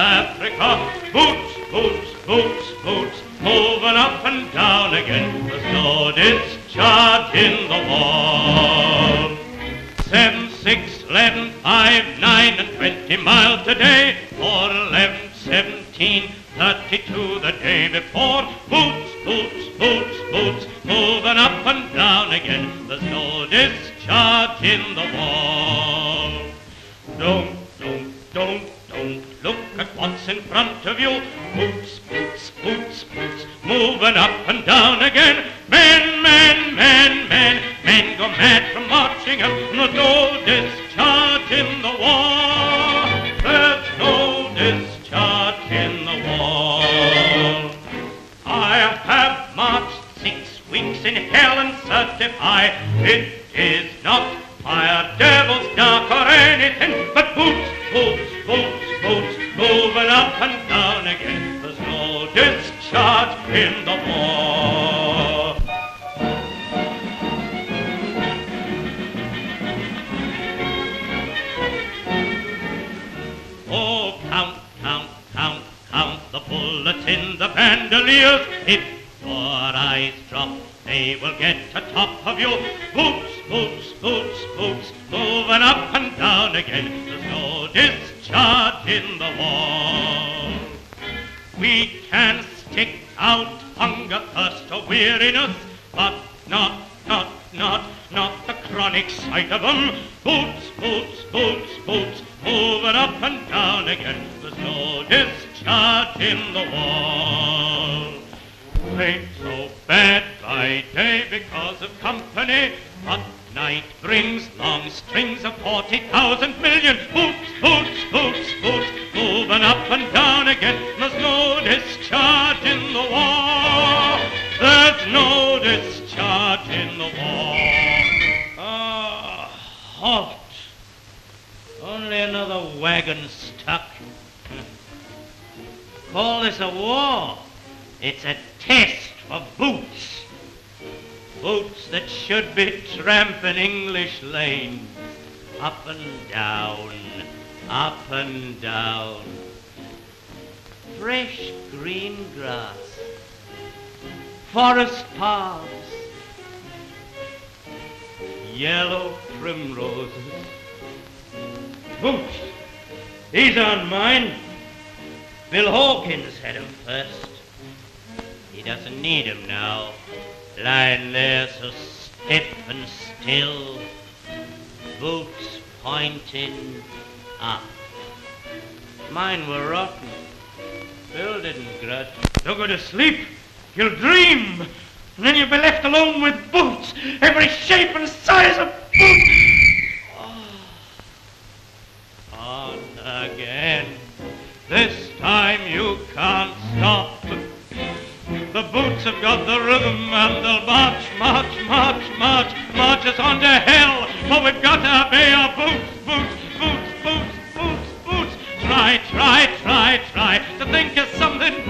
Africa. Boots, boots, boots, boots, moving up and down again. There's no discharge in the wall. 7, 6, 11, 5, 9 and 20 miles today. 4, 11, 17, 32 the day before. Boots, boots, boots, boots, moving up and down again. There's no discharge in the wall. Don't look at what's in front of you. Boots, boots, boots, boots, moving up and down again. Men, men, men, men, men go mad from marching up. There's no discharge in the war. There's no discharge in the war. I have marched 6 weeks in hell and certify it is not fire, devils, dark or anything but boots, boots, boots, boots, moving up and down again. There's no discharge in the war. Oh, count, count, count, count the bullets in the bandoliers. If your eyes drop, they will get atop of you. Boots, boots, boots, boots, moving up and down again. There's no discharge in the wall. We can stick out hunger, thirst or weariness, but not the chronic sight of them. Boots, boots, boots, boots, moving up and down again. There's no discharge in the wall. Ain't so bad by day because of company, but night brings long strings of 40,000 million. Boots, boots, boots, boots, moving up and down again. There's no discharge in the war. There's no discharge in the war. Ah, halt. Only another wagon stuck. Call this a war? It's a test for boots. Boots that should be tramping English lanes. Up and down, up and down. Fresh green grass, forest paths, yellow primroses. Boots, these aren't mine. Bill Awkins had 'em first. He doesn't need 'em now, lying there so stiff and still, boots pointing up. Mine were rotten. Bill didn't grudge. Don't go to sleep. You'll dream. And then you'll be left alone with boots, every shape and size of boots. Oh. On again. This time you can't stop. The boots have got the rhythm and they'll march, march, march, march, march us on to hell. But we've got to obey our boots, boots, boots, boots, boots, boots. Try, try, try, try to think of something